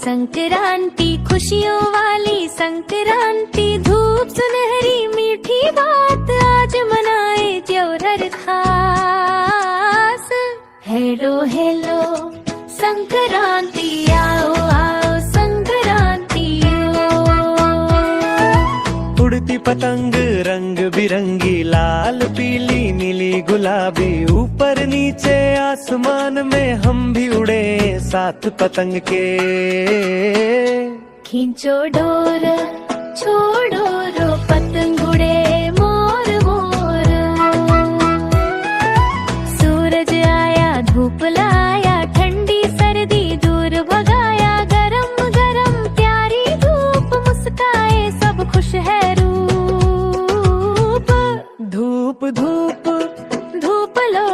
संक्रांति खुशियों वाली संक्रांति, धूप सुनहरी मीठी बात, आज मनाए त्योहार खास। हेलो हेलो संक्रांति, आओ आओ संक्रांति उड़ती पतंग रंग बिरंगी, लाल पीली नीली गुलाबी, ऊपर नीचे आसमान में हम भी उड़े साथ पतंग के। खींचो डोर छोड़ो रो पतंग उड़े मोर मोर, सूरज आया धूप लाया, ठंडी सर्दी दूर भगाया, गरम गरम प्यारी धूप मुस्काए सब खुश है रूप। धूप धूप धूप लो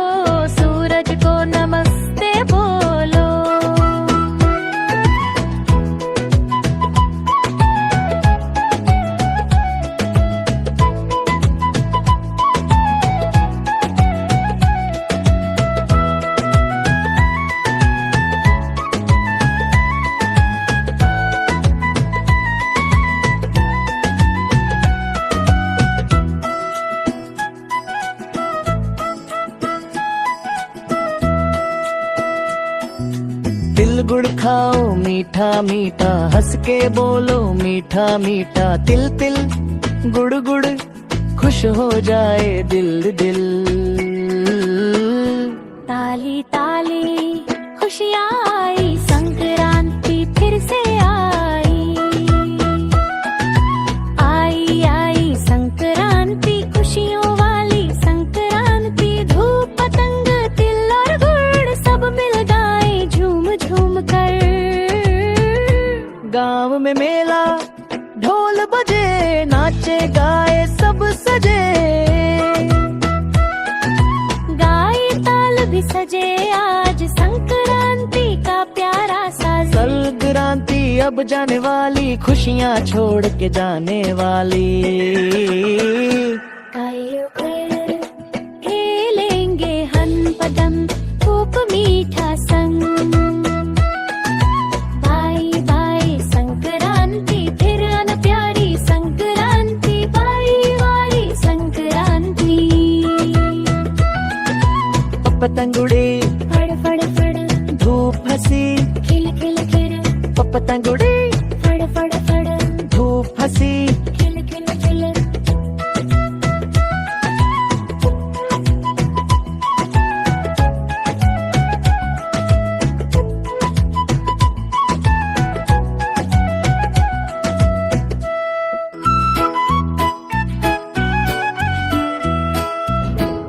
सूरज को नमस्ते बोलो, तिल गुड़ खाओ मीठा मीठा, हंस के बोलो मीठा मीठा, तिल तिल गुड़ गुड़ खुश हो जाए दिल दिल। ताली ताली खुशियाँ आई, संक्रांति फिर से आई। आई आई संक्रांति खुशियों वाली संक्रांति, धूप पतंग तिल और गुड़ सब मिल गाए झूम झूम कर। गांव में मेला ढोल बजे, नाचे गाए सब सजे, गाए ताल भी सजे आज संक्रांति का प्यारा साज। संक्रांति अब जाने वाली, खुशियाँ छोड़ के जाने वाली। आइयो फिर खेलेंगे हन पदम खूब मीठा संग, बाई बाई संक्रांति फिर अन प्यारी संक्रांति, बाई बाई संक्रांति। पतंग उड़े फड़ फड़ फड़ धूप हंसी, खिल खिल खिल पतंग उड़े फड़ फड़ फड़ धूप हंसी। खिल खिल खिल।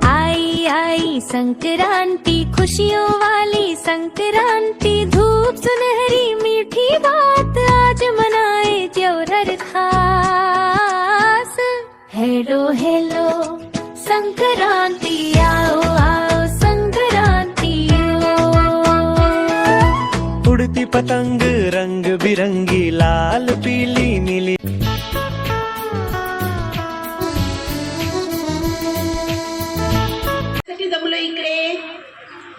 आई आई संक्रांति खुशियों वाली संक्रांति, धूप सुनहरी मीठी बात, आज मनाए त्योहार खास। हेलो हेलो संक्रांति, आओ आओ संक्रांति उड़ती पतंग रंग बिरंगी, लाल पीली नीली। जमलो इकडे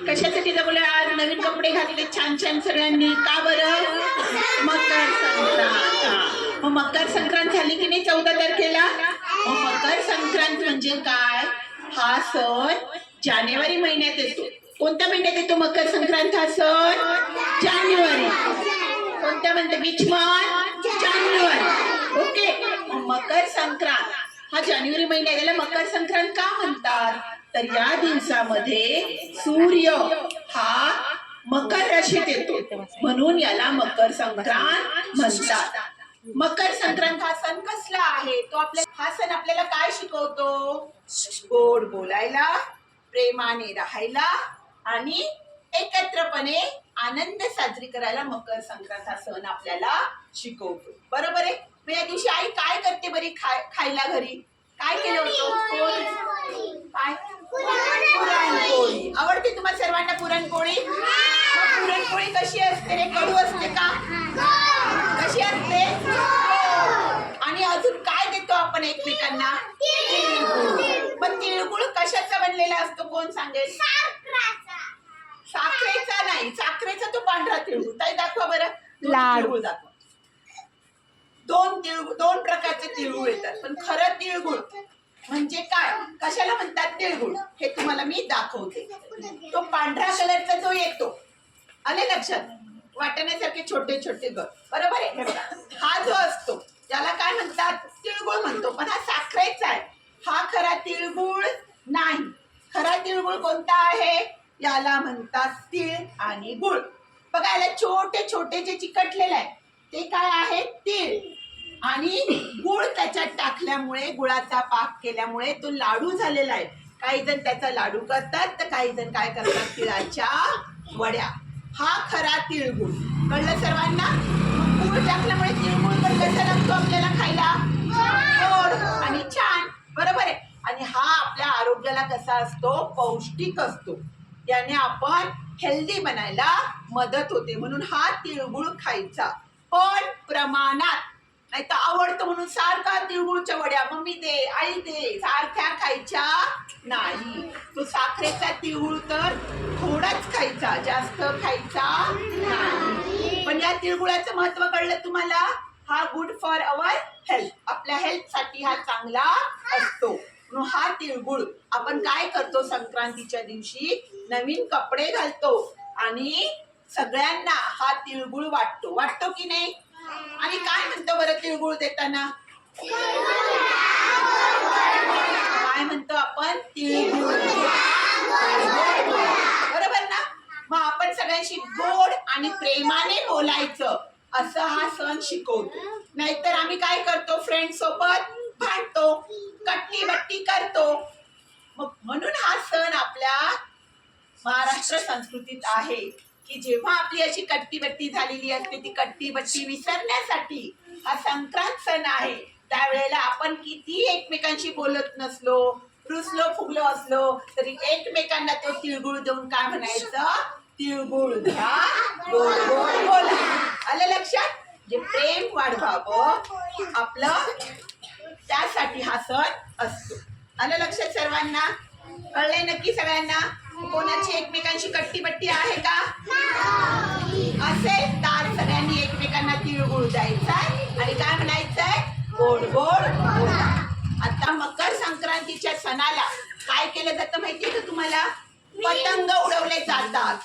कशासाठी जमलो? आज नवीन कपडे घातले छान छान सगळ्यांनी, का बरं? मकर संक्रांत। मग मकर संक्रांत झाली की नाही 14 तारखेला? मग मकर संक्रांत म्हणजे काय? हा सण जानेवारी महिन्यात येतो. कोणत्या महिन्यात येतो मकर संक्रांत हा सण? जानेवारी. कोणत्या म्हणते? Which month? January. Okay. Makar Sankrant हा जानेवारी महिन्यात, याला मकर संक्रांत का म्हणतात? तर या दिवसामध्ये सूर्य हा मकर राशीत येतो, म्हणून याला मकर संक्रांत म्हणतात. मकर संक्रांत हा सण कसला आहे? तो हा सण आपल्याला काय शिकवतो? गोड बोलायला, प्रेमाने राहायला आणि एकत्रपणे आनंद साजरी करायला मकर संक्रांत हा सण आपल्याला शिकवतो. बरोबर आहे? मग या दिवशी आई काय करते बरी खायला घरी? काय केलं होतं? काय? पुरणपोळी. आवडते तुम्हाला सर्वांना पुरणपोळी? पुरणपोळी कशी असते रे? कडू असते का? कशी असते? आणि अजून काय देतो आपण एकमेकांना? पण तिळगुळ कशाचा बनलेला असतो कोण सांगेल? साखरेचा नाही, साखरेचा तो पांढरा तिळगुळ. ताई दाखवा बरं. लाडू. तिळगुळ दाखव. दोन प्रकारचे तिळगुळ येतात, पण खरं तिळगुळ म्हणजे काय, कशाला म्हणतात तिळगुळ, हे तुम्हाला मी दाखवते. तो पांढऱ्या कलरचा जो येतो, आले लक्षात, वाटण्यासारखे छोटे छोटे ग, बरोबर आहे. हे बघा, हा जो असतो त्याला काय म्हणतात, तिळगुळ म्हणतो, पण हा साखरेचा आहे. हा खरा तिळगुळ नाही. खरा तिळगुळ कोणता आहे, याला म्हणतात तीळ आणि गुळ. बघा, याला छोटे छोटे जे चिकटलेले आहे ते काय आहे, तीळ, आणि गुळ त्याच्यात टाकल्यामुळे, गुळाचा पाक केल्यामुळे तो लाडू झालेला आहे. काही जण त्याचा लाडू करतात, तर काही जण काय करतात, तिळाच्या वड्या. हा खरा तिळगुळ. कळलं सर्वांना. गुळ टाकल्यामुळे तिळगुळ पण कसा लागतो आपल्याला खायला, गोड आणि छान, बरोबर आहे. आणि हा आपल्या आरोग्याला कसा असतो, पौष्टिक असतो. याने आपण हेल्दी बनायला मदत होते, म्हणून हा तिळगुळ खायचा, पण प्रमाणात. नाही तर आवडतं म्हणून सारखा तिळगुळच्या वड्या मम्मी दे, आई दे, सारख्या खायच्या नाही. तो साखरेचा तिळगुळ तर थोडाच खायचा, जास्त खायचा नाही. पण या तिळगुळाचं महत्व कळलं तुम्हाला. हा गुड फॉर अवर हेल्थ, आपल्या हेल्थसाठी हा चांगला असतो. म्हणून हा तिळगुळ आपण काय करतो, संक्रांतीच्या दिवशी नवीन कपडे घालतो आणि सगळ्यांना हा तिळगुळ वाटतो की नाही. आणि काय म्हणतो बरं तिळगुळ देताना, काय म्हणतो आपण, तिळगुळ, बरोबर ना. मग आपण सगळ्यांशी गोड आणि प्रेमाने बोलायचं, असं हा सण शिकवतो. नाहीतर आम्ही काय करतो, फ्रेंड सोबत भांडतो, कट्टी बट्टी करतो. मग म्हणून हा सण आपल्या महाराष्ट्र संस्कृतीत आहे की जेव्हा आपली अशी कट्टीबट्टी झालेली असते, ती कट्टीबट्टी विसरण्यासाठी हा संक्रांत सण आहे. त्यावेळेला आपण किती एकमेकांशी बोलत नसलो, रुसलो फुगलो असलो, तरी एकमेकांना तो तिळगुळ देऊन काय म्हणायचं, तिळगुळ घ्या, गोड गोड बोला. आलं लक्षात. जे प्रेम वाढवावं आपलं, त्यासाठी हा सण असतो. आलं लक्षात सर्वांना. कळलंय नक्की सगळ्यांना. कोणाची एकमेकांशी कट्टीबट्टी आहे का, असेल तर सगळ्यांनी एकमेकांना तिळगुळ द्यायचा आणि काय म्हणायचंय, गोड गोड बोला. आता मकर संक्रांतीच्या सणाला काय केलं जातं माहितीये का तुम्हाला, पतंग उडवले जातात.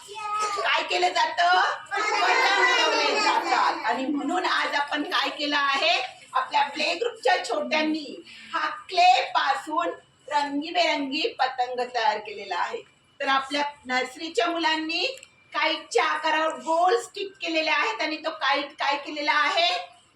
काय केलं जातं, पतंग उडवले जातात. आणि म्हणून आज आपण काय केलं आहे, आपल्या प्ले ग्रुपच्या छोट्यांनी हा क्ले पासून रंगीबेरंगी पतंग तयार केलेला आहे. तर आपल्या नर्सरीच्या मुलांनी काईटच्या आकारावर गोल स्टिक केलेल्या आहेत आणि तो काईट काय केलेला आहे,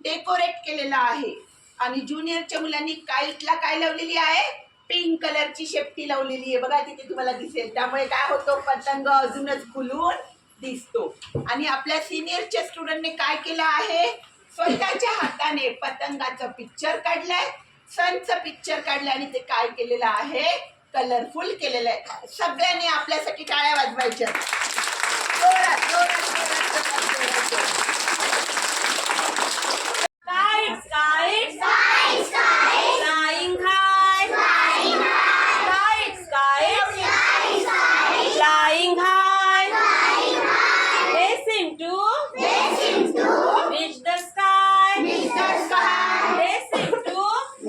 डेकोरेट केलेला आहे. आणि ज्युनियरच्या मुलांनी काईटला काय लावलेली आहे, पिंक कलरची शेपटी लावलेली आहे. बघा तिथे तुम्हाला दिसेल. त्यामुळे काय होतो, पतंग अजूनच खुलून दिसतो. आणि आपल्या सिनियरच्या स्टुडंटने काय केलं आहे, स्वतःच्या हाताने पतंगाचं पिक्चर काढलंय, सनचं पिक्चर काढलंय आणि ते काय केलेलं आहे, कलरफुल केलेलं आहे. सगळ्यांनी आपल्यासाठी टाळ्या वाजवायच्या. जोरात जोरात जोरात जोरात. Kites, kites, kites, kites, flying high, flying high, kites, kites, kites, kites, flying high, flying high, racing to reach the sky, reach the sky, racing to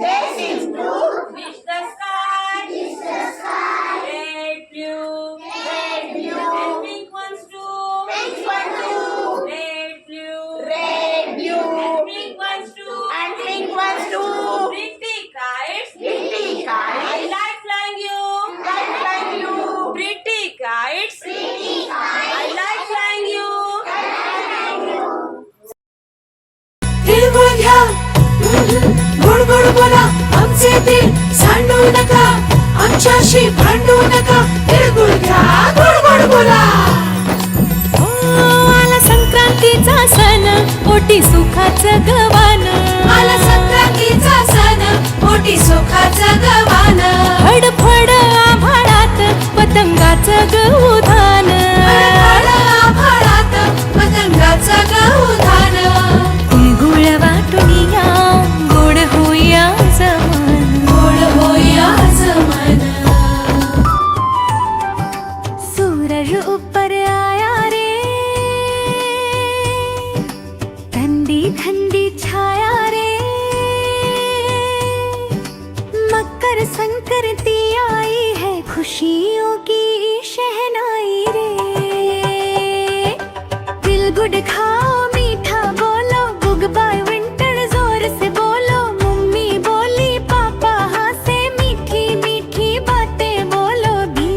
racing to reach the sky, reach the sky. red, blue, Red, blue, and pink ones too, pink one too, red, blue, red, blue, and pink ones too, and pink ones too. pretty kites, Pretty I kites, like flying you. like flying you. Pretty kites, Pretty kites, I like flying you. like flying you. तिळगुळ घ्या, गोड गोड बोला, आमचे दिल सांडू नका, आमच्याशी भांडू नका. तिळगुळ घ्या, गोड गोड बोला. आला संक्रांतीचा सण, ओटी सुखाचं गवान. आला संक्रांतीचा सण, ओटी सुखाचं गवान. फडफड आभाळात पतंगाचं गौधान. फडफड आभाळात पतंगाचं गौधान. तिळगुळ वाटून या, गोड होया जमान, गोड होया जमान. सूरज ऊपर आया रे, खुशियों की शहनाई रे। दिल गुड खाओ मीठा बोलो, गुड बाय विंटर जोर से बोलो। मम्मी बोली पापा हंसे, मीठी मीठी बातें बोलोगी।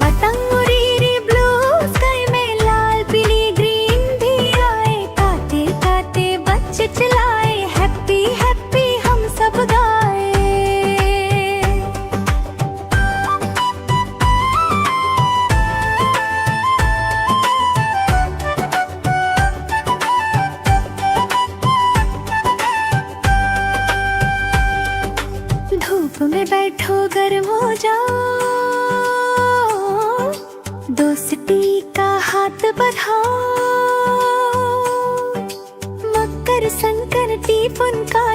पतंग उड़ी रे ब्लू स्काई में, लाल पीली ग्रीन भी आए। गाते गाते बच्चे चिल्लाए, हैप्पी हैप्पी हम सब गाए। धूप में बैठो गर्म हो जाओ, दोस्ती का हाथ बढ़ाओ। मकर संक्रांति उनका